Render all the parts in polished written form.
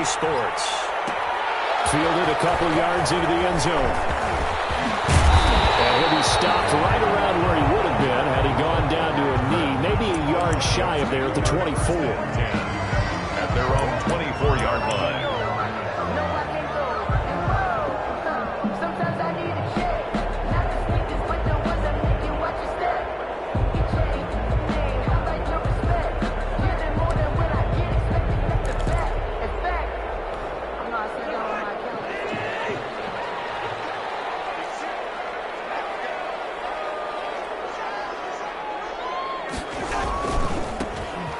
CBS Sports. Fielded a couple yards into the end zone. And he'll be stopped right around where he would have been had he gone down to a knee, maybe a yard shy of there at the 24. At their own 24-yard line.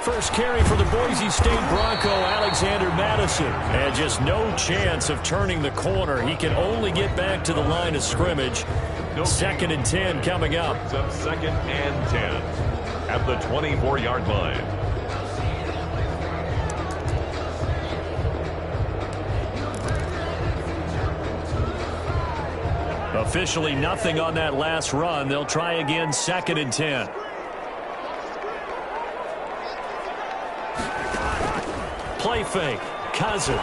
First carry for the Boise State Bronco, Alexander Madison. And just no chance of turning the corner. He can only get back to the line of scrimmage. Second and 10 coming up. Second and 10 at the 24-yard line. Officially nothing on that last run. They'll try again, second and 10. Play fake. Cousins.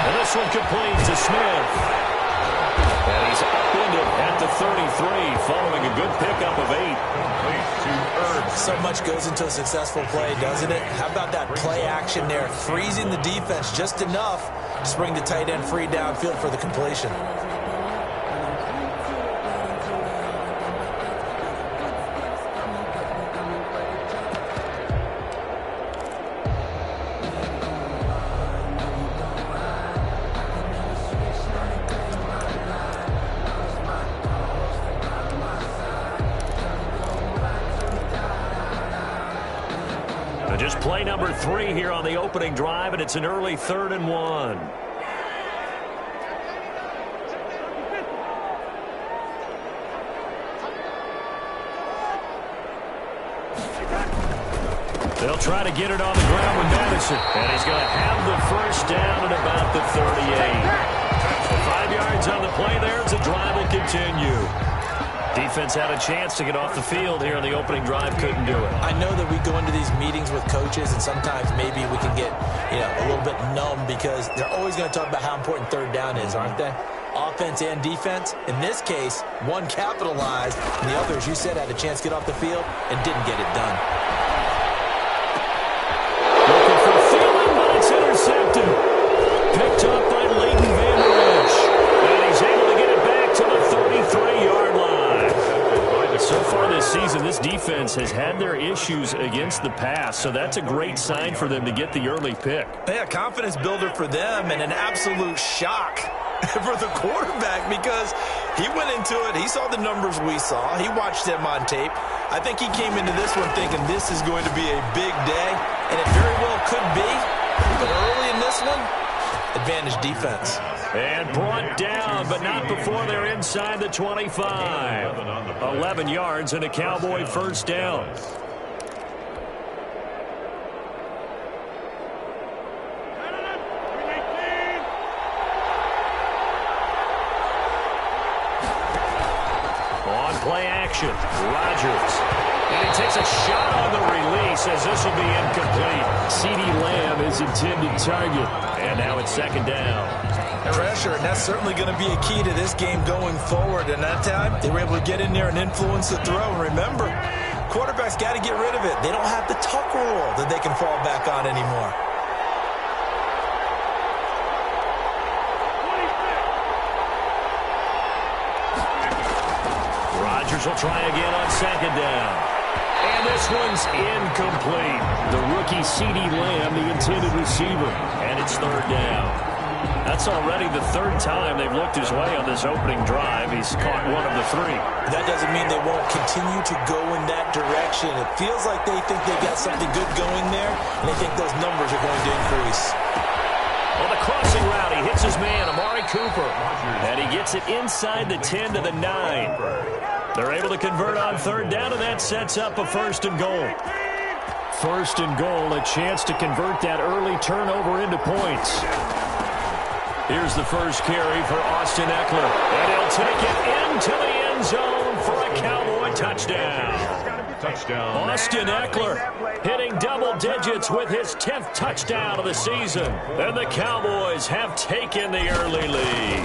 And this one complete to Smith. And he's upended at the 33 following a good pickup of 8. So much goes into a successful play, doesn't it? How about that play action there? Freezing the defense just enough to bring the tight end free downfield for the completion. Just play number 3 here on the opening drive, and it's an early 3rd and 1. They'll try to get it on the ground with Madison, and he's going to have the first down at about the 38. So 5 yards on the play there as the drive will continue. Defense had a chance to get off the field here in the opening drive, couldn't do it. I know that we go into these meetings with coaches, and sometimes maybe we can get, a little bit numb because they're always going to talk about how important third down is, aren't they? Offense and defense. In this case, one capitalized, and the other, as you said, had a chance to get off the field and didn't get it done. Looking for Thielen, but it's intercepted. Picked up by Leighton Vander Esch. And he's able to get it back to the 33-yard line. So far this season, this defense has had their issues against the pass, so that's a great sign for them to get the early pick. Yeah, confidence builder for them and an absolute shock for the quarterback because he went into it. He saw the numbers we saw. He watched them on tape. I think he came into this one thinking this is going to be a big day, and it very well could be. But early in this one, advantage defense. And brought down, but not before they're inside the 25. 11 yards and a Cowboy first down. On play action, Rodgers. And he takes a shot on the release as this will be incomplete. CeeDee Lamb is intended target. And now it's second down. Pressure, and that's certainly going to be a key to this game going forward. And that time, they were able to get in there and influence the throw. And remember, quarterbacks got to get rid of it. They don't have the tuck rule that they can fall back on anymore. Rodgers will try again on second down. And this one's incomplete. The rookie CeeDee Lamb, the intended receiver. And it's third down. That's already the 3rd time they've looked his way on this opening drive. He's caught one of the 3. That doesn't mean they won't continue to go in that direction. It feels like they think they got something good going there, and they think those numbers are going to increase. On the crossing route, he hits his man, Amari Cooper. And he gets it inside the 10 to the 9. They're able to convert on third down, and that sets up a first and goal. First and goal, a chance to convert that early turnover into points. Here's the first carry for Austin Eckler. And he'll take it into the end zone for a Cowboy touchdown. touchdown. Austin Eckler hitting double digits with his 10th touchdown of the season. And the Cowboys have taken the early lead.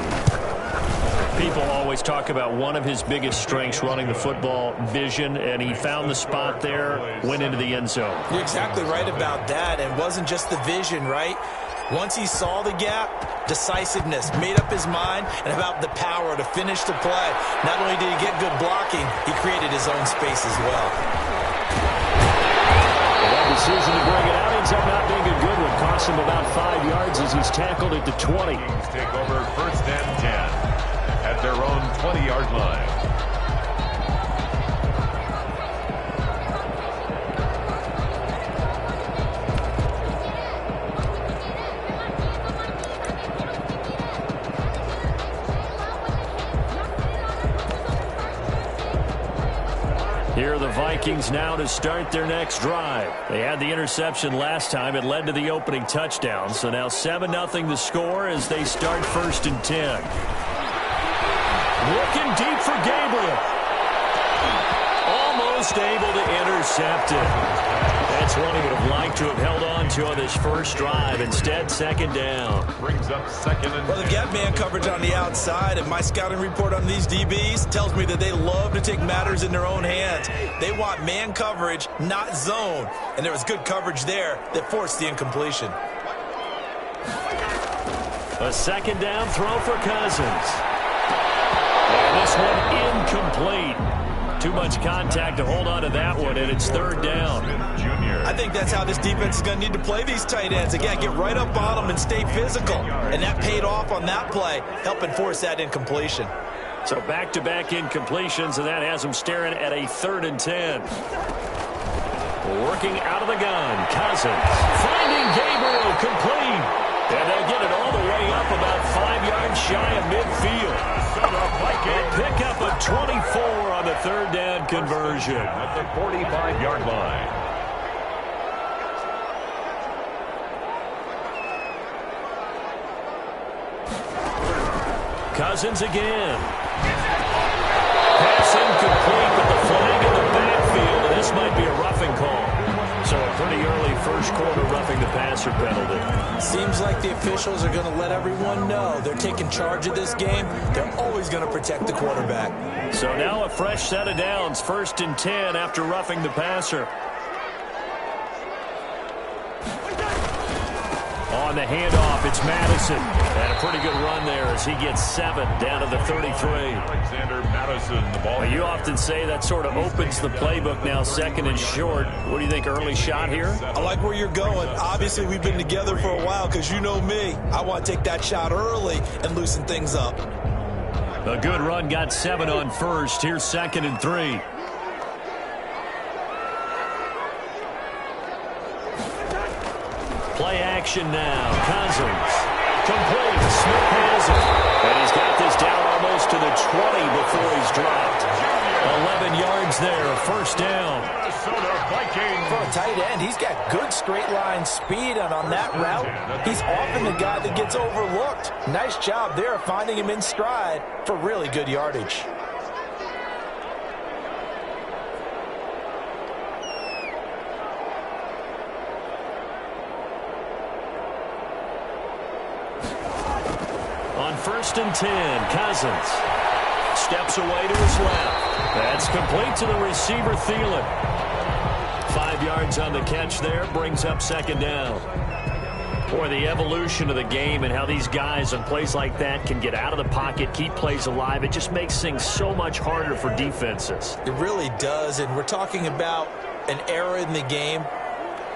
People always talk about one of his biggest strengths running the football, vision, and he found the spot there, went into the end zone. You're exactly right about that. And it wasn't just the vision, right? Once he saw the gap, decisiveness, made up his mind, and about the power to finish the play. Not only did he get good blocking, he created his own space as well. That decision to bring it out ends up not being a good one. Cost him about 5 yards as he's tackled at the 20. Take over 1st and 10 at their own 20-yard line. Here are the Vikings now to start their next drive. They had the interception last time. It led to the opening touchdown. So now 7-0 the score as they start 1st and 10. Looking deep for Gabriel. Almost able to intercept it. That's one he would have liked to have held on to on this first drive. Instead, 2nd down. Brings up 2nd and 10. Well, they've got man coverage on the outside, and my scouting report on these DBs tells me that they love to take matters in their own hands. They want man coverage, not zone. And there was good coverage there that forced the incompletion. A 2nd down throw for Cousins. And this one incomplete. Too much contact to hold on to that one, and it's 3rd down. I think that's how this defense is going to need to play these tight ends. Again, get right up on them and stay physical. And that paid off on that play, helping force that incompletion. So back-to-back incompletions, and that has them staring at a 3rd and 10. Working out of the gun, Cousins. Finding Gabriel complete. And they'll get it all the way up about 5 yards shy of midfield. And pick up a 24 on the 3rd down conversion. At the 45-yard line. Cousins again. Pass incomplete with the flag in the backfield, and this might be a roughing call. So a pretty early first quarter roughing the passer penalty. Seems like the officials are going to let everyone know they're taking charge of this game. They're always going to protect the quarterback. So now a fresh set of downs, 1st and 10 after roughing the passer. On the handoff, it's Madison. And a pretty good run there as he gets 7 down to the 33. Alexander Madison, the ball. You often say that sort of opens the playbook now, 2nd and short. What do you think, early shot here? I like where you're going. Obviously, we've been together for a while because you know me. I want to take that shot early and loosen things up. A good run, got 7 on 1st. Here's 2nd and 3. Play action now. Cousins. Complete. Smith has it. And he's got this down almost to the 20 before he's dropped. 11 yards there. 1st down. For a tight end, he's got good straight line speed, and on that route, he's often the guy that gets overlooked. Nice job there finding him in stride for really good yardage. On 1st and 10, Cousins steps away to his left. That's complete to the receiver, Thielen. 5 yards on the catch there, brings up 2nd down. Boy, the evolution of the game and how these guys on plays like that can get out of the pocket, keep plays alive, it just makes things so much harder for defenses. It really does, and we're talking about an era in the game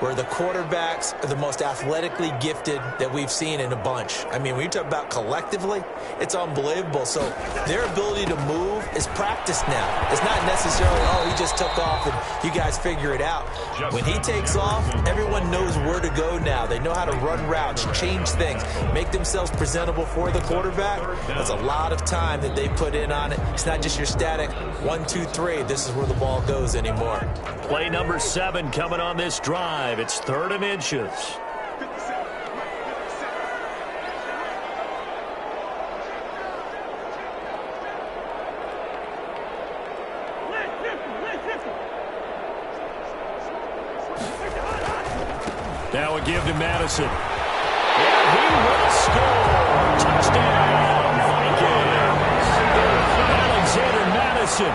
where the quarterbacks are the most athletically gifted that we've seen in a bunch. I mean, when you talk about collectively, it's unbelievable. So their ability to move is practiced now. It's not necessarily, oh, he just took off and you guys figure it out. When he takes off, everyone knows where to go now. They know how to run routes, change things, make themselves presentable for the quarterback. That's a lot of time that they put in on it. It's not just your static 1, 2, 3. This is where the ball goes anymore. Play number 7 coming on this drive. It's 3rd and inches. Now a give to Madison. And he will score. Touchdown, Vikings. Alexander Madison,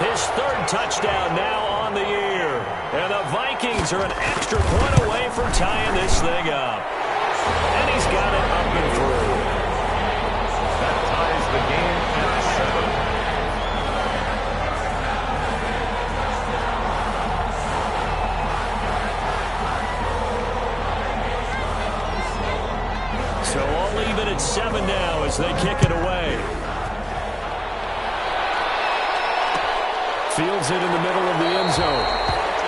his third touchdown now on the year. And the Vikings are an extra point away from tying this thing up. And he's got it up and through. That ties the game at 7. So all even at 7 now as they kick it away. Fields it in the middle of the end zone.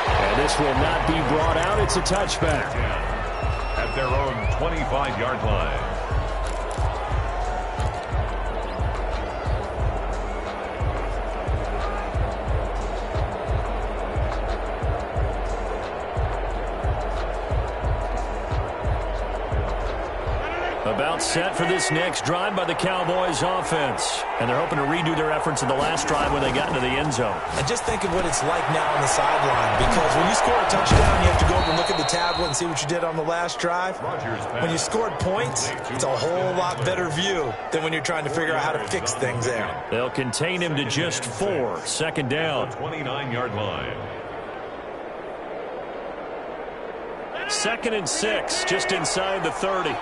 And this will not be brought out. It's a touchback. At their own 25-yard line. About set for this next drive by the Cowboys offense. And they're hoping to redo their efforts in the last drive when they got into the end zone. And just think of what it's like now on the sideline, because when you score a touchdown, you have to go over and look at the tablet and see what you did on the last drive. When you scored points, it's a whole lot better view than when you're trying to figure out how to fix things there. They'll contain him to just 4. Second down. 29-yard line. 2nd and 6, just inside the 30.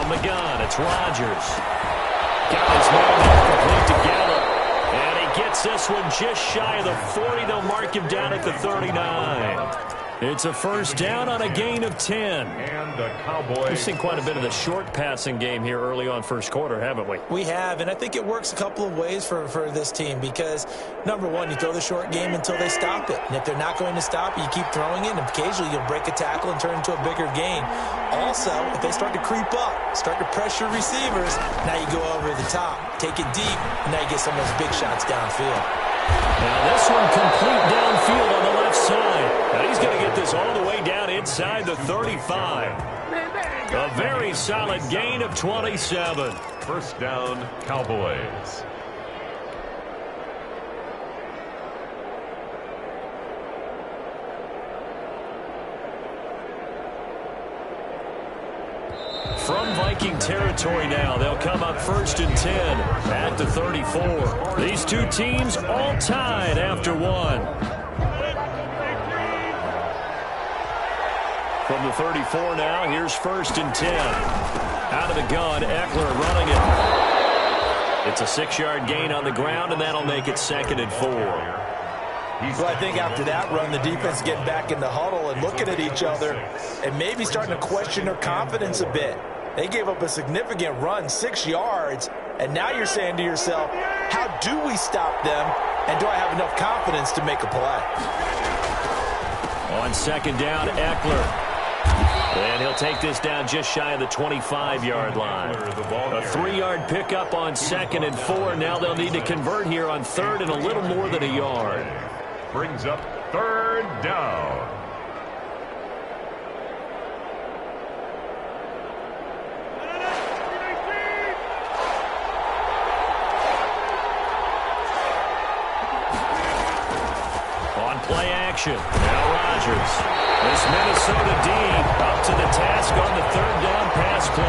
The gun, it's Rodgers. Got his man there, complete to Gallup. And he gets this one just shy of the 40. They'll mark him down at the 39. It's a first down on a gain of 10. And the Cowboys. We've seen quite a bit of the short passing game here early on first quarter, haven't we? We have, and I think it works a couple of ways for this team because, number one, you throw the short game until they stop it. And if they're not going to stop it, you keep throwing it, and occasionally you'll break a tackle and turn into a bigger gain. Also, if they start to creep up, start to pressure receivers, now you go over the top, take it deep, and now you get some of those big shots downfield. Now this one complete downfield on the left side. Now he's going to get this all the way down inside the 35. A very solid gain of 27. First down, Cowboys. From Viking territory now, they'll come up 1st and 10 at the 34. These two teams all tied after 1. From the 34 now, here's 1st and 10. Out of the gun, Eckler running it. It's a 6-yard gain on the ground, and that'll make it 2nd and 4. Well, I think after that run, the defense getting back in the huddle and looking at each other and maybe starting to question their confidence a bit. They gave up a significant run, 6 yards, and now you're saying to yourself, how do we stop them, and do I have enough confidence to make a play? On 2nd down, Eckler. And he'll take this down just shy of the 25-yard line. A 3-yard pickup on 2nd and 4. Now they'll need to convert here on 3rd and a little more than a yard. Brings up 3rd down. On play action, now Rodgers. This Minnesota D up to the task on the 3rd down pass play.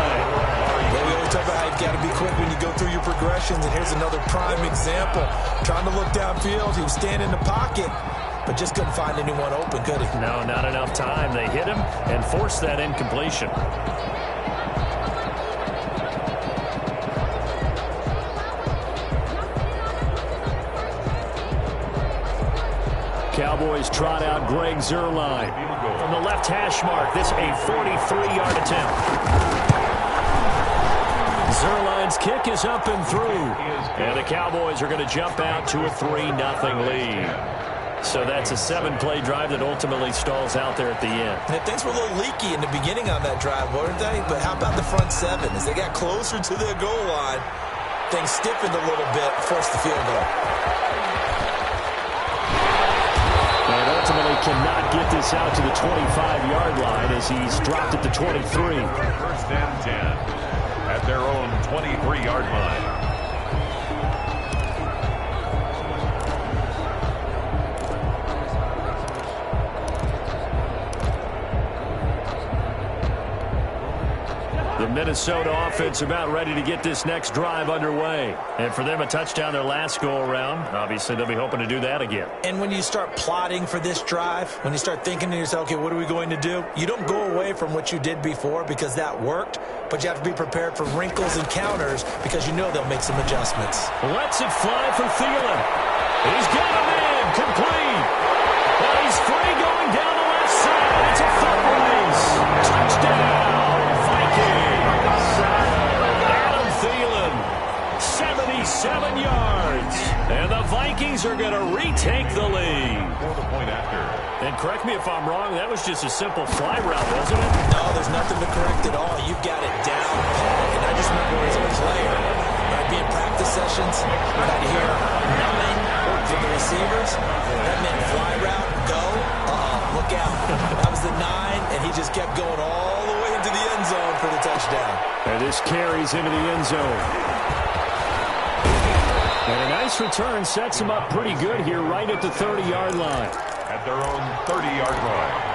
Well, we always talk about how you've got to be quick when you go through your progressions, and here's another prime example. Trying to look downfield, he was standing in the pocket, but just couldn't find anyone open, could he? No, not enough time. They hit him and forced that incompletion. Cowboys trot out Greg Zuerlein. From the left hash mark, this a 43-yard attempt. Zuerlein's kick is up and through. And the Cowboys are going to jump out to a 3-0 lead. So that's a 7-play drive that ultimately stalls out there at the end. And things were a little leaky in the beginning on that drive, weren't they? But how about the front 7? As they got closer to their goal line, things stiffened a little bit, forced the field goal. And ultimately cannot get this out to the 25-yard line as he's dropped at the 23. First and 10 at their own 23-yard line. Minnesota offense about ready to get this next drive underway. And for them, a touchdown their last go-around. Obviously, they'll be hoping to do that again. And when you start plotting for this drive, when you start thinking to yourself, okay, what are we going to do? You don't go away from what you did before because that worked, but you have to be prepared for wrinkles and counters because you know they'll make some adjustments. Lets it fly for Thielen. He's got a man complete. But he's free going down the left side. It's a foot race. Touchdown, Vikings. Adam Thielen, 77 yards. And the Vikings are going to retake the lead. For the point after. And correct me if I'm wrong, that was just a simple fly route, wasn't it? No, there's nothing to correct at all. You've got it down. And I just remember as a player, when I'd be in practice sessions, when I'd hear 9 from the receivers, that meant fly route, go, look out. That was the 9, and he just kept going all the way into the end zone for the touchdown. And this carries into the end zone. And a nice return sets him up pretty good here right at the 30-yard line. At their own 30-yard line.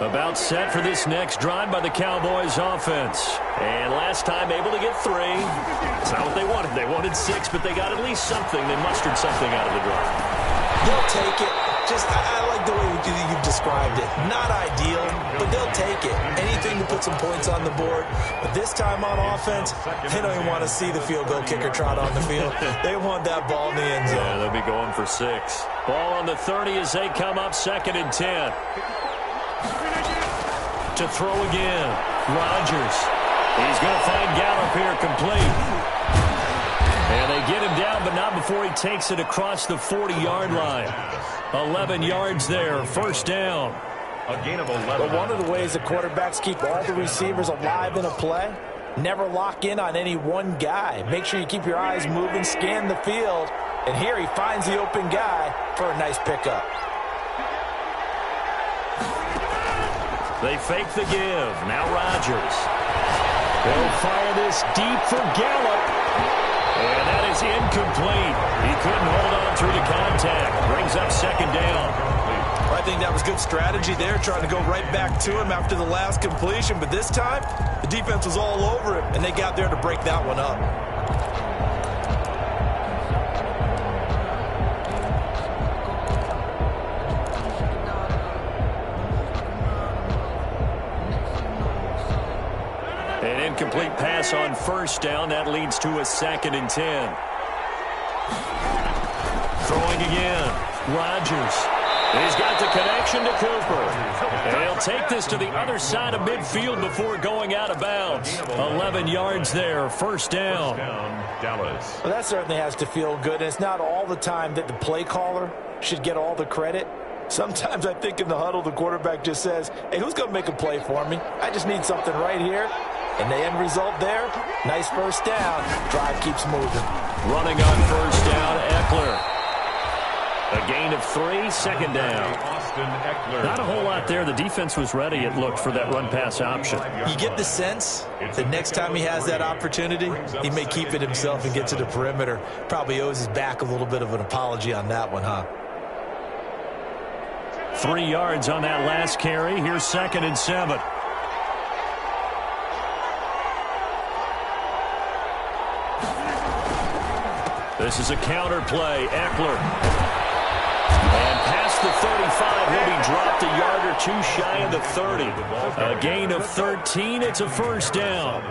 About set for this next drive by the Cowboys offense. And last time able to get 3. It's not what they wanted. They wanted 6, but they got at least something. They mustered something out of the drive. They'll take it. I like the way you've described it. Not ideal, but they'll take it. Anything to put some points on the board. But this time on offense, they don't even want to see the field goal kicker trot on the field. They want that ball in the end zone. Yeah, they'll be going for 6. Ball on the 30 as they come up 2nd and 10. To throw again. Rodgers. He's going to find Gallup here complete. And they get him down, but not before he takes it across the 40-yard line. 11 yards there, 1st down. A gain of 11. But one of the ways the quarterbacks keep all the receivers alive in a play, never lock in on any one guy. Make sure you keep your eyes moving, scan the field, and here he finds the open guy for a nice pickup. They fake the give. Now Rodgers. They'll fire this deep for Gallup. And that is incomplete. He couldn't hold on through the contact. Brings up 2nd down. I think that was good strategy there, trying to go right back to him after the last completion. But this time, the defense was all over him, and they got there to break that one up. An incomplete pass on 1st down. That leads to a 2nd and 10. Throwing again. Rodgers. He's got the connection to Cooper. And he'll take this to the other side of midfield before going out of bounds. 11 yards there. 1st down. Dallas. Well, that certainly has to feel good. And it's not all the time that the play caller should get all the credit. Sometimes I think in the huddle, the quarterback just says, hey, who's going to make a play for me? I just need something right here. And the end result there, nice 1st down. Drive keeps moving. Running on 1st down, Eckler. A gain of 3, 2nd down. Austin Eckler. Not a whole lot there. The defense was ready, it looked, for that run-pass option. You get the sense that next time he has that opportunity, he may keep it himself and get to the perimeter. Probably owes his back a little bit of an apology on that one, huh? 3 yards on that last carry. Here's 2nd and 7. This is a counter play. Eckler. And past the 35, he'll be dropped a yard or 2 shy of the 30. A gain of 13. It's a 1st down.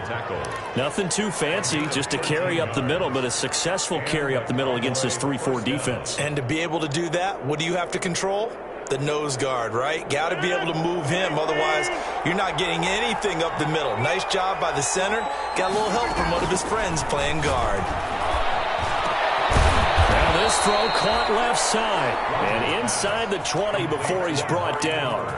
Nothing too fancy, just a carry up the middle, but a successful carry up the middle against this 3-4 defense. And to be able to do that, what do you have to control? The nose guard, right? Got to be able to move him. Otherwise, you're not getting anything up the middle. Nice job by the center. Got a little help from one of his friends playing guard. Now this throw caught left side. And inside the 20 before he's brought down.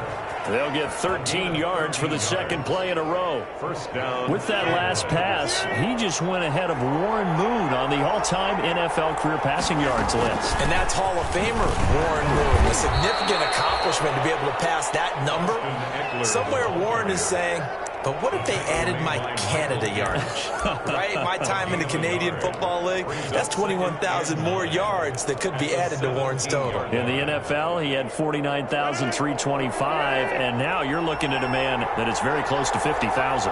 They'll get 13 yards for the 2nd play in a row. 1st down. With that last pass, he just went ahead of Warren Moon on the all-time NFL career passing yards list. And that's Hall of Famer Warren Moon. A significant accomplishment to be able to pass that number. Somewhere Warren is saying, but what if they added my Canada yardage? Right? My time in the Canadian Football League, that's 21,000 more yards that could be added to Warren's total. In the NFL, he had 49,325, and now you're looking at a man that is very close to 50,000.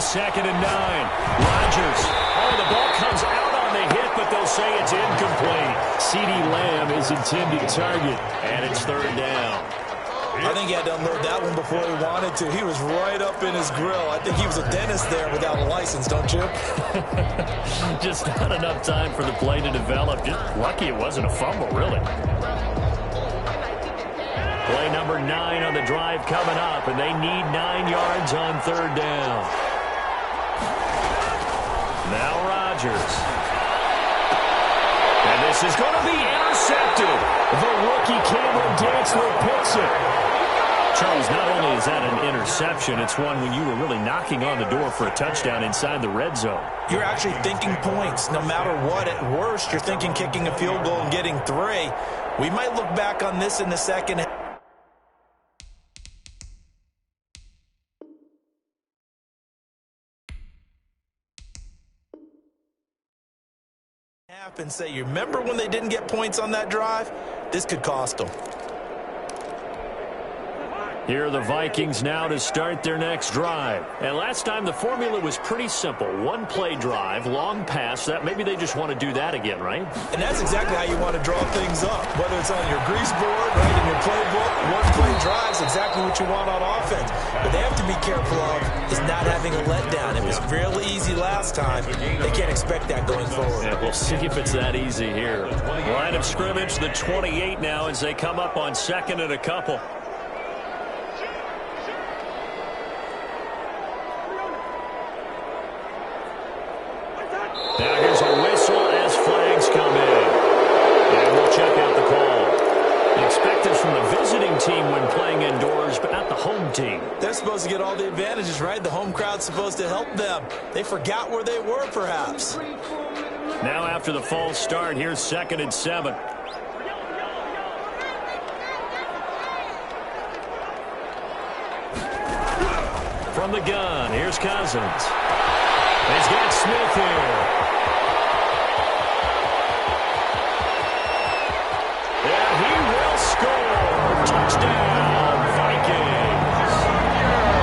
Second and 9. Rodgers. Oh, the ball comes out on the hit, but they'll say it's incomplete. CeeDee Lamb is intended target, and it's third down. I think he had to unload that one before he wanted to. He was right up in his grill. I think he was a dentist there without a license, don't you? Just not enough time for the play to develop. Just lucky it wasn't a fumble, really. Play number 9 on the drive coming up, and they need 9 yards on third down. Now Rodgers. And this is going to be intercepted. The rookie Cameron Dantzler picks it. Charles, not only is that an interception, it's one when you were really knocking on the door for a touchdown inside the red zone. You're actually thinking points. No matter what, at worst, you're thinking kicking a field goal and getting 3. We might look back on this in the second and say, you remember when they didn't get points on that drive? This could cost them. Here are the Vikings now to start their next drive. And last time the formula was pretty simple. One play drive, long pass. That maybe they just want to do that again, right? And that's exactly how you want to draw things up. Whether it's on your grease board, right, in your playbook, one play drive is exactly what you want on offense. But they have to be careful of is not having a letdown. It was really easy last time. They can't expect that going forward. Yeah, we'll see if it's that easy here. Line of scrimmage, the 28 now as they come up on second and a couple. Now here's a whistle as flags come in. And we'll check out the call. Expected from the visiting team when playing indoors, but not the home team. They're supposed to get all the advantages, right? The home crowd's supposed to help them. They forgot where they were, perhaps. Now after the false start, here's 2nd and 7. From the gun, here's Cousins. He's got Smith here. And he will score. Touchdown, Vikings.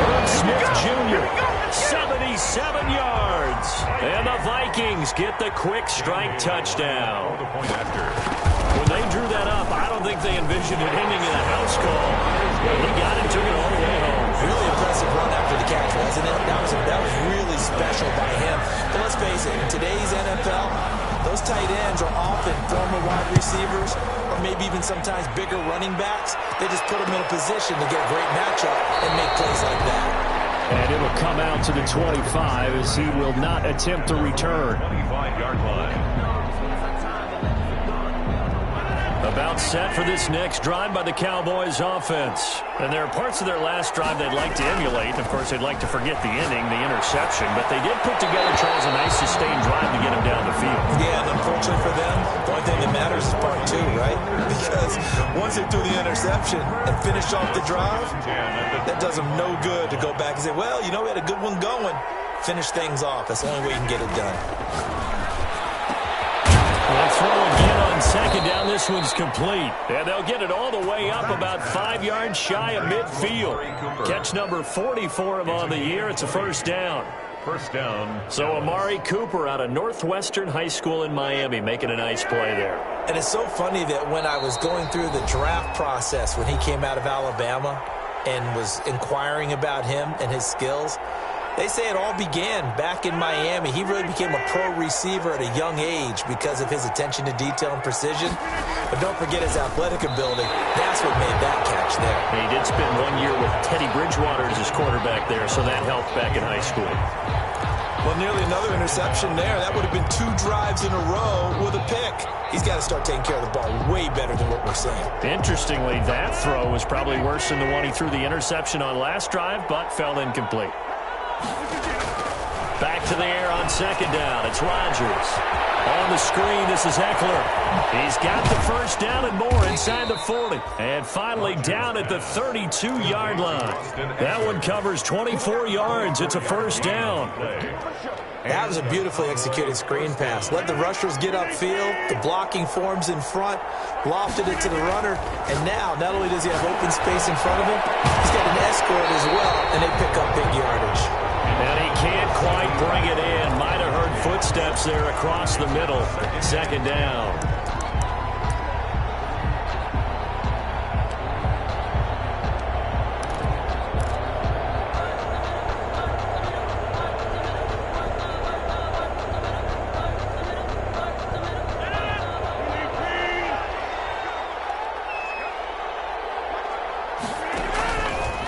Herb Smith Jr., 77 yards. And the Vikings get the quick strike touchdown. When they drew that up, I don't think they envisioned it ending in a house call. He got it, took it all the way home. Really impressive run after the catch, wasn't it? That was really special by him. But let's face it, in today's NFL, those tight ends are often former wide receivers or maybe even sometimes bigger running backs. They just put them in a position to get a great matchup and make plays like that. And it'll come out to the 25 as he will not attempt to return. 25-yard line. About set for this next drive by the Cowboys offense. And there are parts of their last drive they'd like to emulate. And of course, they'd like to forget the inning, the interception. But they did put together, Charles, a nice sustained drive to get him down the field. Yeah, and unfortunately for them, the only thing that matters is part 2, right? Because once they threw the interception and finished off the drive, that does them no good to go back and say, well, you know, we had a good one going. Finish things off. That's the only way you can get it done. They'll throw again on second down. This one's complete. And they'll get it all the way up about 5 yards shy of midfield. Catch number 40 for him on the year. It's a first down. First down. So Amari Cooper out of Northwestern High School in Miami making a nice play there. And it's so funny that when I was going through the draft process when he came out of Alabama and was inquiring about him and his skills, they say it all began back in Miami. He really became a pro receiver at a young age because of his attention to detail and precision. But don't forget his athletic ability. That's what made that catch there. He did spend 1 year with Teddy Bridgewater as his quarterback there, so that helped back in high school. Well, nearly another interception there. That would have been 2 drives in a row with a pick. He's got to start taking care of the ball way better than what we're seeing. Interestingly, that throw was probably worse than the one he threw the interception on last drive, but fell incomplete. Back to the air on second down. It's Rodgers. On the screen, this is Eckler. He's got the first down and more inside the 40. And finally down at the 32-yard line. That one covers 24 yards. It's a first down. That was a beautifully executed screen pass. Let the rushers get upfield. The blocking forms in front. Lofted it to the runner. And now, not only does he have open space in front of him, he's got an escort as well, and they pick up big yardage. And he can't quite bring it in. Might have heard footsteps there across the middle. Second down.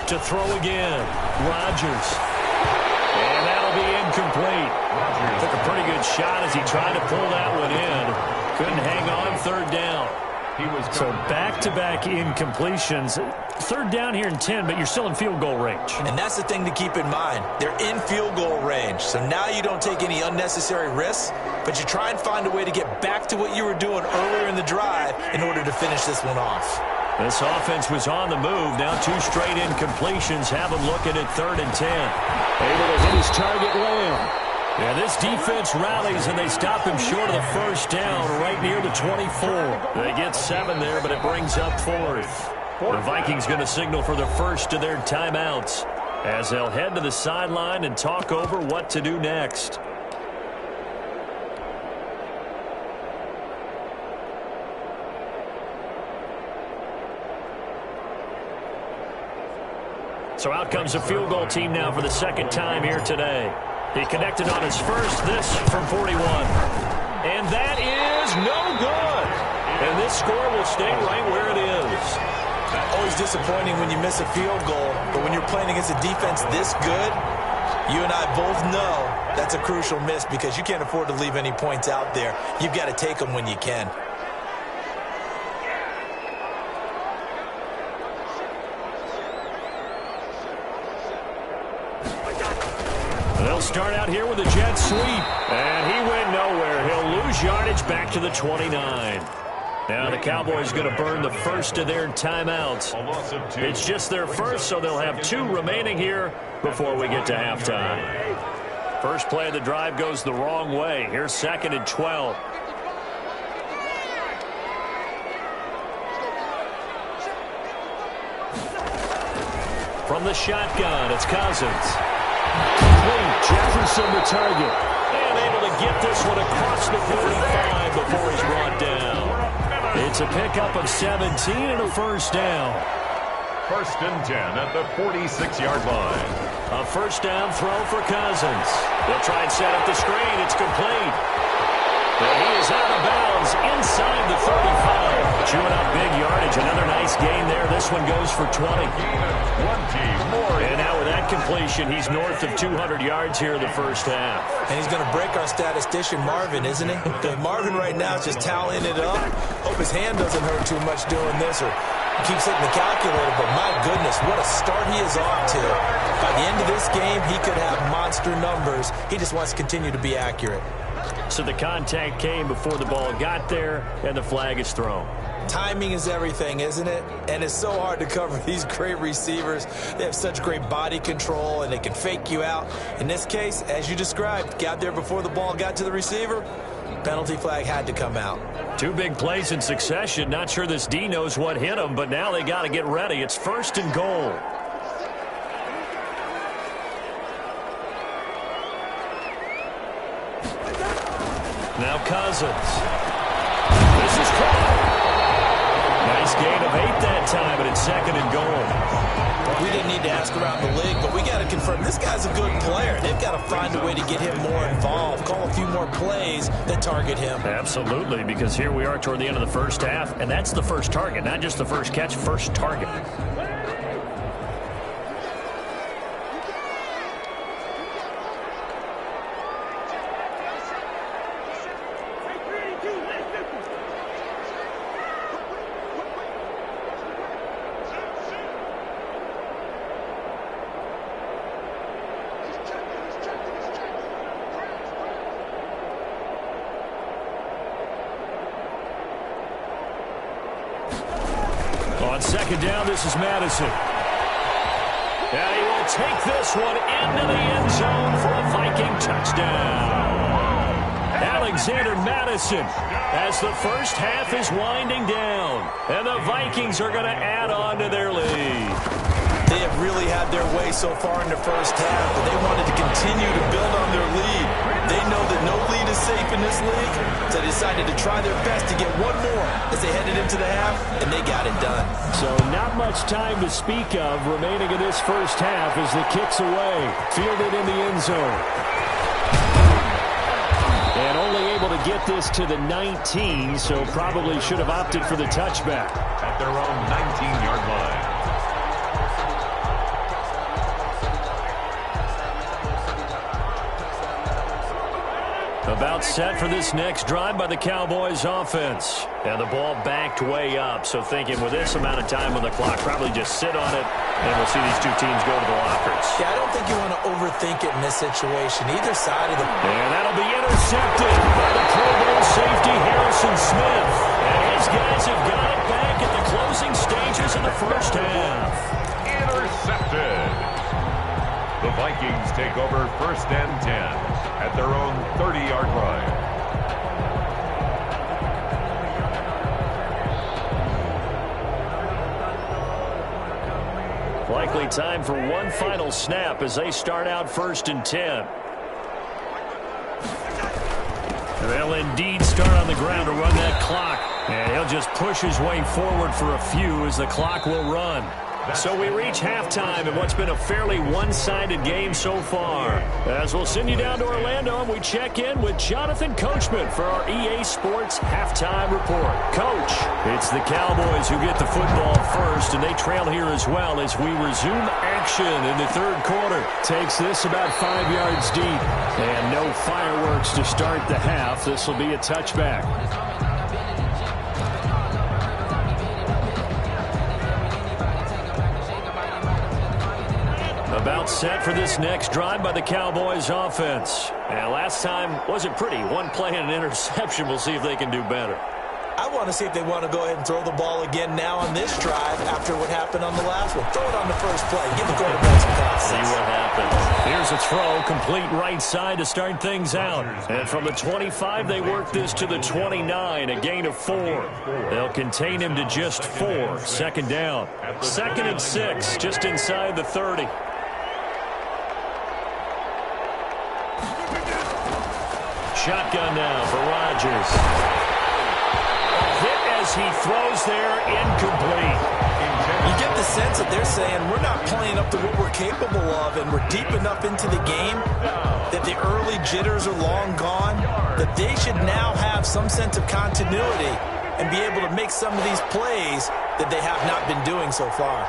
To throw again. Rodgers. And that'll be incomplete. Took a pretty good shot as he tried to pull that one in. Couldn't hang on third down. So back-to-back incompletions. Third down here in 10, but you're still in field goal range. And that's the thing to keep in mind. They're in field goal range. So now you don't take any unnecessary risks, but you try and find a way to get back to what you were doing earlier in the drive in order to finish this one off. This offense was on the move. Now 2 straight incompletions have him looking at 3rd and 10. Able to hit his target, Lamb. Yeah, this defense rallies, and they stop him short of the first down right near the 24. They get 7 there, but it brings up 4th. The Vikings going to signal for the first of their timeouts as they'll head to the sideline and talk over what to do next. So out comes a field goal team now for the second time here today. He connected on his first, this from 41. And that is no good. And this score will stay right where it is. Always disappointing when you miss a field goal, but when you're playing against a defense this good, you and I both know that's a crucial miss because you can't afford to leave any points out there. You've got to take them when you can. They'll start out here with a jet sweep. And he went nowhere. He'll lose yardage back to the 29. Now the Cowboys going to burn the first of their timeouts. It's just their first, so they'll have 2 remaining here before we get to halftime. First play of the drive goes the wrong way. Here's 2nd and 12. From the shotgun, it's Cousins. Jefferson the target. And able to get this one across the 45 before he's brought down. It's a pickup of 17 and a first down. 1st and 10 at the 46-yard line. A first down throw for Cousins. They'll try and set up the screen. It's complete. And he is out of bounds inside the 35. Chewing up big yardage. Another nice gain there. This one goes for 20. And now with that completion, he's north of 200 yards here in the first half. And he's going to break our statistician, Marvin, isn't he? Because Marvin right now is just tallying it up. Hope his hand doesn't hurt too much doing this or keeps hitting the calculator. But my goodness, what a start he is off to. By the end of this game, he could have monster numbers. He just wants to continue to be accurate. So the contact came before the ball got there, and the flag is thrown. Timing is everything, isn't it? And it's so hard to cover these great receivers. They have such great body control, and they can fake you out. In this case, as you described, got there before the ball got to the receiver. Penalty flag had to come out. 2 big plays in succession. Not sure this D knows what hit him, but now they got to get ready. It's 1st and goal. Now Cousins. This is caught. Nice gain of 8 that time, but it's 2nd and goal. We didn't need to ask around the league, but we got to confirm this guy's a good player. They've got to find a way to get him more involved, call a few more plays that target him. Absolutely, because here we are toward the end of the first half, and that's the first target, not just the first catch, first target. On second down, this is Madison. And he will take this one into the end zone for a Viking touchdown. Alexander Madison, as the first half is winding down. And the Vikings are going to add on to their lead. They have really had their way so far in the first half, but they wanted to continue to build on their lead. They know that no lead is safe in this league, so they decided to try their best to get one more as they headed into the half, and they got it done. So not much time to speak of remaining in this first half as the kick's away, fielded in the end zone. And only able to get this to the 19, so probably should have opted for the touchback. At their own 19-yard line. About set for this next drive by the Cowboys offense. And the ball backed way up, so thinking with this amount of time on the clock, probably just sit on it, and we'll see these two teams go to the lockers. Yeah, I don't think you want to overthink it in this situation. Either side of the... And that'll be intercepted by the Pro Bowl safety Harrison Smith. And his guys have got it back at the closing stages of the first half. Intercepted. The Vikings take over first and 10 at their own 30-yard line. Likely time for one final snap as they start out first and 10. They'll indeed start on the ground to run that clock. And he'll just push his way forward for a few as the clock will run. So we reach halftime in what's been a fairly one-sided game so far. As we'll send you down to Orlando, and we check in with Jonathan Coachman for our EA Sports Halftime Report. Coach, it's the Cowboys who get the football first, and they trail here as well as we resume action in the third quarter. Takes this about 5 yards deep, and no fireworks to start the half. This will be a touchback. About set for this next drive by the Cowboys offense. And last time wasn't pretty. One play and an interception. We'll see if they can do better. I want to see if they want to go ahead and throw the ball again now on this drive after what happened on the last one. Throw it on the first play. Give the quarterback some confidence. See what happens. Here's a throw, complete right side to start things out. And from the 25, they work this to the 29, a gain of 4. They'll contain him to just 4. Second down. Second and 6, just inside the 30. Shotgun now for Rodgers. Hit as he throws there, incomplete. You get the sense that they're saying we're not playing up to what we're capable of, and we're deep enough into the game that the early jitters are long gone, that they should now have some sense of continuity and be able to make some of these plays that they have not been doing so far.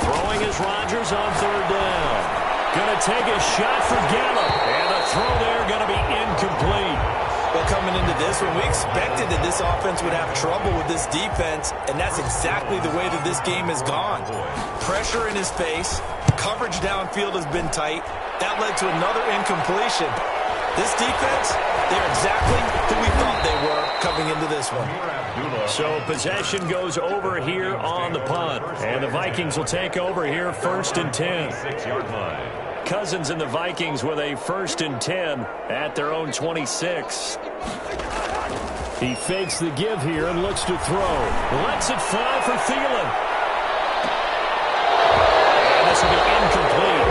Throwing is Rodgers on third down. Going to take a shot for Gallup. And the throw there going to be incomplete. Well, coming into this one, we expected that this offense would have trouble with this defense, and that's exactly the way that this game has gone. Pressure in his face. Coverage downfield has been tight. That led to another incompletion. This defense, they're exactly who we thought they were coming into this one. So possession goes over here on the punt. And the Vikings will take over here first and 10. 6-yard line. Cousins and the Vikings with a first and 10 at their own 26. He fakes the give here and looks to throw. Lets it fly for Thielen. And this will be incomplete.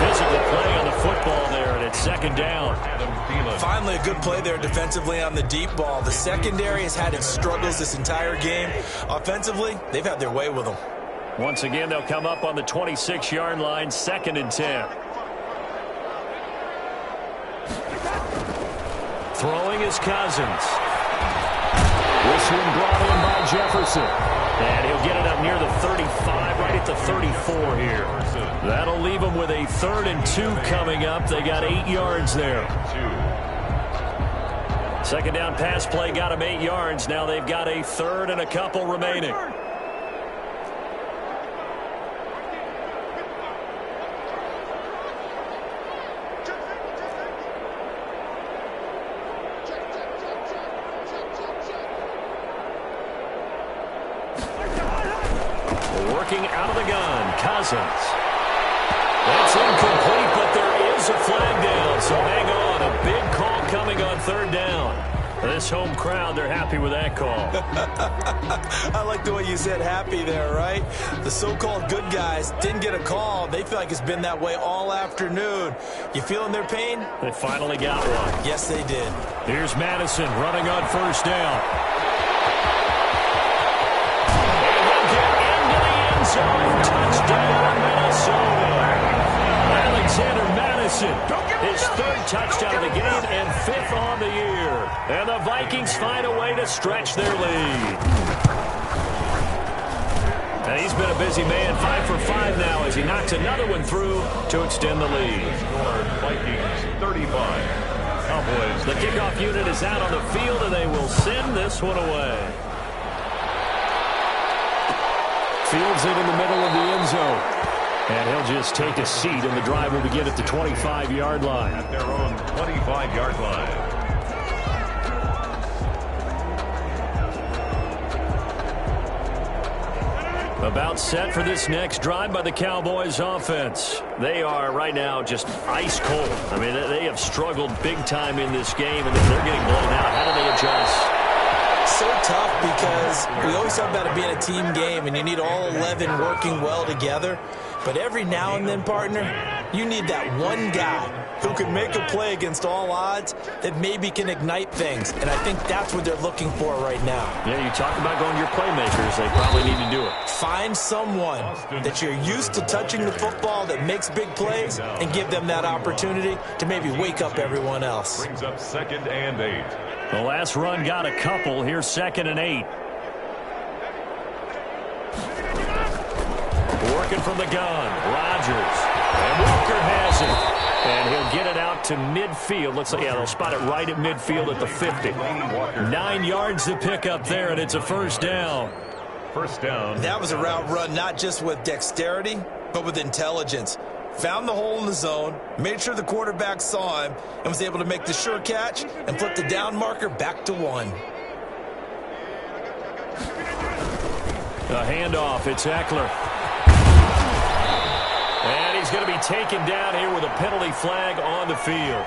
Physical play on the football there, and it's second down. Finally, a good play there defensively on the deep ball. The secondary has had its struggles this entire game. Offensively, they've had their way with them. Once again, they'll come up on the 26-yard line, second and 10. Throwing is Cousins. This one brought in by Jefferson. And he'll get it up near the 35, right at the 34 here. That'll leave them with a 3rd and 2 coming up. They got 8 yards there. Second down pass play got them 8 yards. Now they've got a 3rd and a couple remaining. Working out of the gun, Cousins. That's incomplete, but there is a flag down, so hang on. A big call coming on third down. This home crowd, they're happy with that call. I like the way you said happy there, right? The so-called good guys didn't get a call. They feel like it's been that way all afternoon. You feeling their pain? They finally got one. Yes, they did. Here's Madison running on first down. Zone, touchdown, Minnesota. Alexander Madison, his third touchdown of the game and fifth on the year. And the Vikings find a way to stretch their lead. And he's been a busy man, 5 for 5 now as he knocks another one through to extend the lead. Vikings 35. Cowboys. The kickoff unit is out on the field, and they will send this one away. Fields it in the middle of the end zone. And he'll just take a seat, and the drive will begin at the 25-yard line. At their own 25-yard line. About set for this next drive by the Cowboys offense. They are right now just ice cold. I mean, they have struggled big time in this game, and they're getting blown out. How do they adjust? So tough because we always talk about it being a team game and you need all 11 working well together. But every now and then, partner, you need that one guy who can make a play against all odds that maybe can ignite things. And I think that's what they're looking for right now. Yeah, you talk about going to your playmakers. They probably need to do it. Find someone that you're used to touching the football that makes big plays and give them that opportunity to maybe wake up everyone else. Brings up 2nd and 8. The last run got a couple. Here's 2nd and 8. Working from the gun. Rodgers. And Walker has it. And he'll get it out to midfield. Let's say, yeah, they'll spot it right at midfield at the 50. 9 yards to pick up there, and it's a first down. First down. That was a route run not just with dexterity, but with intelligence. Found the hole in the zone, made sure the quarterback saw him, and was able to make the sure catch and flip the down marker back to 1. A handoff. It's Eckler. And he's going to be taken down here with a penalty flag on the field.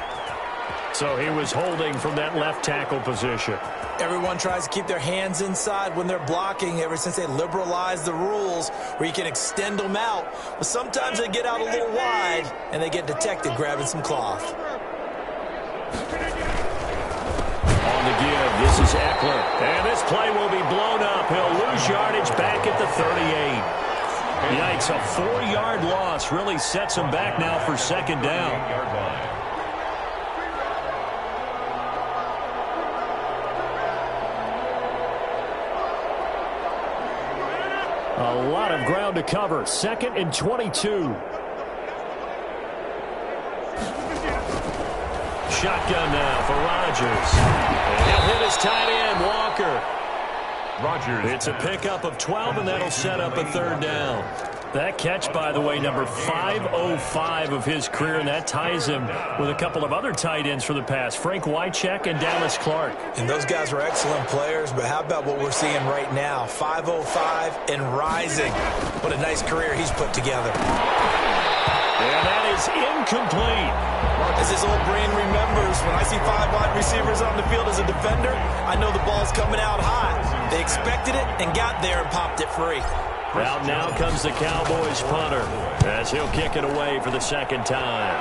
So he was holding from that left tackle position. Everyone tries to keep their hands inside when they're blocking ever since they liberalized the rules where you can extend them out. But sometimes they get out a little wide and they get detected grabbing some cloth. On the give, this is Eckler. And this play will be blown up. He'll lose yardage back at the 38. Yikes, a 4-yard loss really sets him back now for 2nd down. A lot of ground to cover. 2nd and 22. Shotgun now for Rodgers. And he'll hit his tight end, Walker. Rodgers. It's a pickup of 12, and that'll set up a 3rd down. That catch, by the way, number 505 of his career, and that ties him with a couple of other tight ends for the past, Frank Wycheck and Dallas Clark. And those guys were excellent players, but how about what we're seeing right now? 505 and rising. What a nice career he's put together. And that is incomplete. As his old brain remembers, when I see 5 wide receivers on the field as a defender, I know the ball's coming out high. They expected it and got there and popped it free. Out now comes the Cowboys punter as he'll kick it away for the 2nd time.